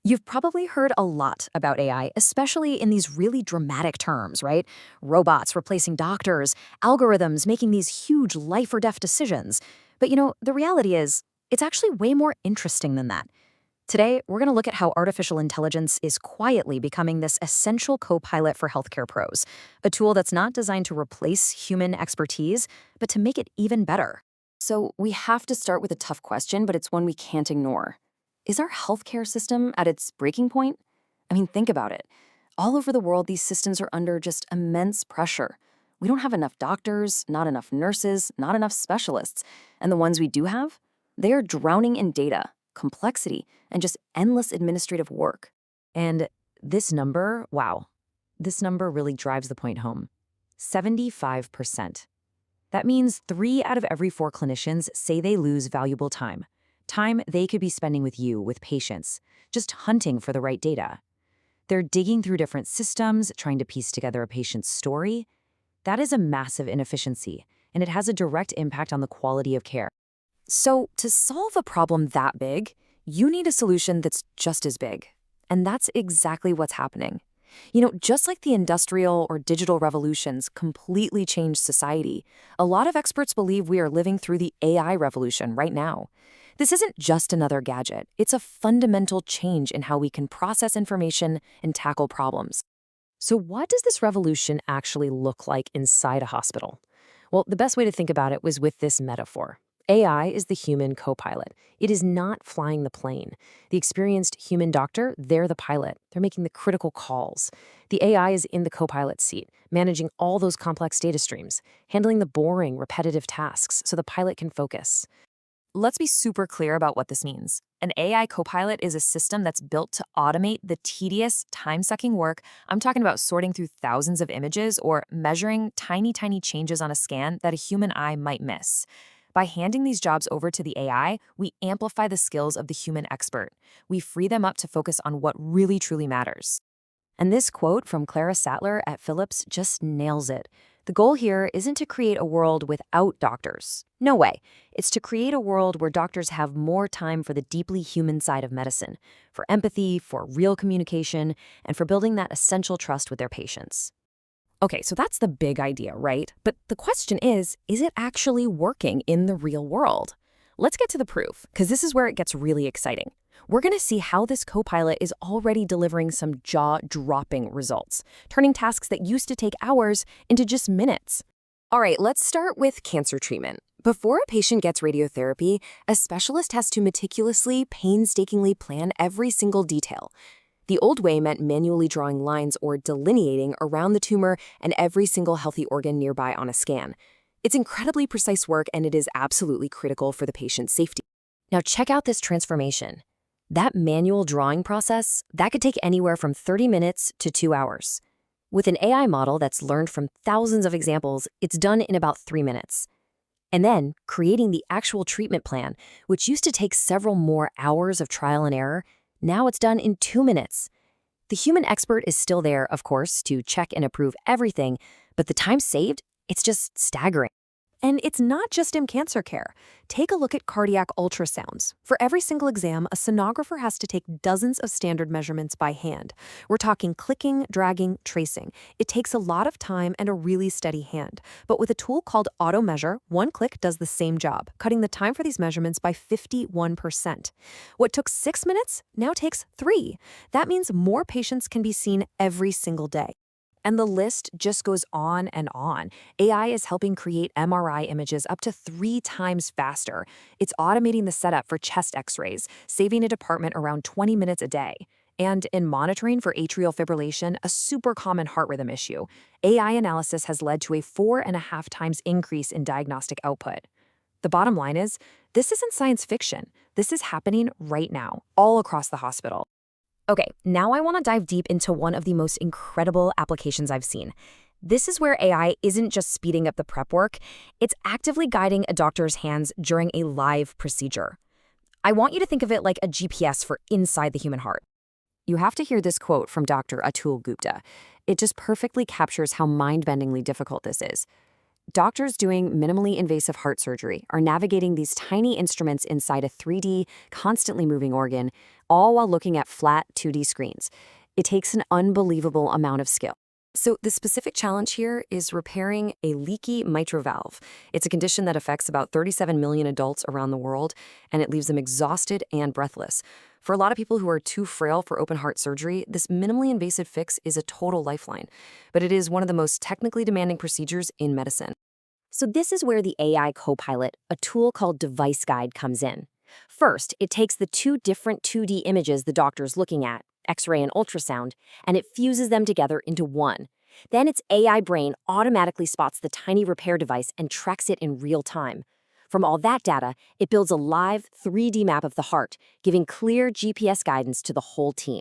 You've probably heard a lot about AI, especially in these really dramatic terms, right? Robots replacing doctors, algorithms making these huge life or death decisions. But the reality is, it's actually way more interesting than that. Today, we're going to look at how artificial intelligence is quietly becoming this essential co-pilot for healthcare pros, a tool that's not designed to replace human expertise, but to make it even better. So we have to start with a tough question, but it's one we can't ignore. Is our healthcare system at its breaking point? I mean, think about it. All over the world, these systems are under just immense pressure. We don't have enough doctors, not enough nurses, not enough specialists. And the ones we do have, they are drowning in data, complexity, and just endless administrative work. And this number, wow, this number really drives the point home. 75%. That means 3 out of every 4 clinicians say they lose valuable time. Time they could be spending with you, with patients, just hunting for the right data. They're digging through different systems, trying to piece together a patient's story. That is a massive inefficiency, and it has a direct impact on the quality of care. So, to solve a problem that big, you need a solution that's just as big. And that's exactly what's happening. Just like the industrial or digital revolutions completely changed society, a lot of experts believe we are living through the AI revolution right now. This isn't just another gadget. It's a fundamental change in how we can process information and tackle problems. So what does this revolution actually look like inside a hospital? Well, the best way to think about it was with this metaphor. AI is the human co-pilot. It is not flying the plane. The experienced human doctor, they're the pilot. They're making the critical calls. The AI is in the co-pilot seat, managing all those complex data streams, handling the boring, repetitive tasks so the pilot can focus. Let's be super clear about what this means. An AI copilot is a system that's built to automate the tedious, time-sucking work. I'm talking about sorting through thousands of images or measuring tiny changes on a scan that a human eye might miss. By handing these jobs over to the AI, we amplify the skills of the human expert. We free them up to focus on what really truly matters. And this quote from Clara Sattler at Philips just nails it. The goal here isn't to create a world without doctors. No way. It's to create a world where doctors have more time for the deeply human side of medicine, for empathy, for real communication, and for building that essential trust with their patients. Okay, so that's the big idea, right? But the question is it actually working in the real world? Let's get to the proof, because this is where it gets really exciting. We're going to see how this copilot is already delivering some jaw-dropping results, turning tasks that used to take hours into just minutes. All right, let's start with cancer treatment. Before a patient gets radiotherapy, a specialist has to meticulously, painstakingly plan every single detail. The old way meant manually drawing lines or delineating around the tumor and every single healthy organ nearby on a scan. It's incredibly precise work, and it is absolutely critical for the patient's safety. Now check out this transformation. That manual drawing process, that could take anywhere from 30 minutes to 2 hours. With an AI model that's learned from thousands of examples, it's done in about 3 minutes. And then, creating the actual treatment plan, which used to take several more hours of trial and error, now it's done in 2 minutes. The human expert is still there, of course, to check and approve everything, but the time saved, it's just staggering. And it's not just in cancer care. Take a look at cardiac ultrasounds. For every single exam, a sonographer has to take dozens of standard measurements by hand. We're talking clicking, dragging, tracing. It takes a lot of time and a really steady hand. But with a tool called AutoMeasure, one click does the same job, cutting the time for these measurements by 51%. What took 6 minutes now takes 3. That means more patients can be seen every single day. And the list just goes on and on. AI is helping create MRI images up to 3 times faster. It's automating the setup for chest x-rays, saving a department around 20 minutes a day. And in monitoring for atrial fibrillation, a super common heart rhythm issue, AI analysis has led to a 4.5 times increase in diagnostic output. The bottom line is, this isn't science fiction. This is happening right now, all across the hospital. Okay, now I want to dive deep into one of the most incredible applications I've seen. This is where AI isn't just speeding up the prep work, it's actively guiding a doctor's hands during a live procedure. I want you to think of it like a GPS for inside the human heart. You have to hear this quote from Dr. Atul Gupta. It just perfectly captures how mind-bendingly difficult this is. Doctors doing minimally invasive heart surgery are navigating these tiny instruments inside a 3D, constantly moving organ, all while looking at flat 2D screens. It takes an unbelievable amount of skill. So, the specific challenge here is repairing a leaky mitral valve. It's a condition that affects about 37 million adults around the world, and it leaves them exhausted and breathless. For a lot of people who are too frail for open heart surgery, this minimally invasive fix is a total lifeline. But it is one of the most technically demanding procedures in medicine. So this is where the AI copilot, a tool called DeviceGuide, comes in. First, it takes the two different 2D images the doctor's looking at, X-ray and ultrasound, and it fuses them together into one. Then its AI brain automatically spots the tiny repair device and tracks it in real time. From all that data, it builds a live 3D map of the heart, giving clear GPS guidance to the whole team.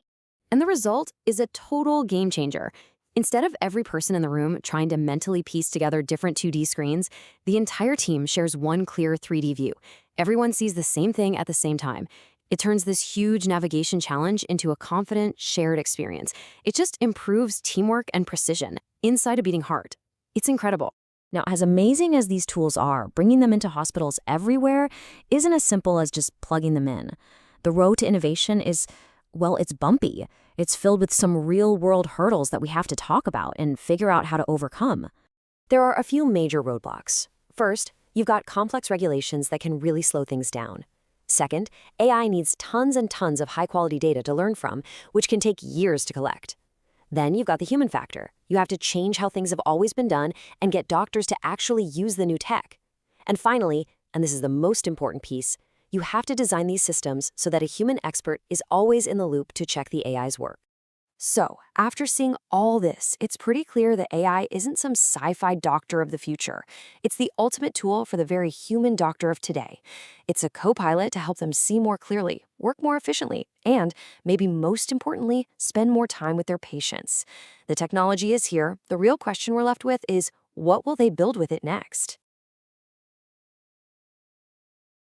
And the result is a total game changer. Instead of every person in the room trying to mentally piece together different 2D screens, the entire team shares one clear 3D view. Everyone sees the same thing at the same time. It turns this huge navigation challenge into a confident, shared experience. It just improves teamwork and precision inside a beating heart. It's incredible. Now, as amazing as these tools are, bringing them into hospitals everywhere isn't as simple as just plugging them in. The road to innovation is, well, it's bumpy. It's filled with some real-world hurdles that we have to talk about and figure out how to overcome. There are a few major roadblocks. First, you've got complex regulations that can really slow things down. Second, AI needs tons and tons of high-quality data to learn from, which can take years to collect. Then you've got the human factor. You have to change how things have always been done and get doctors to actually use the new tech. And finally, and this is the most important piece, you have to design these systems so that a human expert is always in the loop to check the AI's work. So, after seeing all this, it's pretty clear that AI isn't some sci-fi doctor of the future. It's the ultimate tool for the very human doctor of today. It's a co-pilot to help them see more clearly, work more efficiently, and, maybe most importantly, spend more time with their patients. The technology is here. The real question we're left with is, what will they build with it next?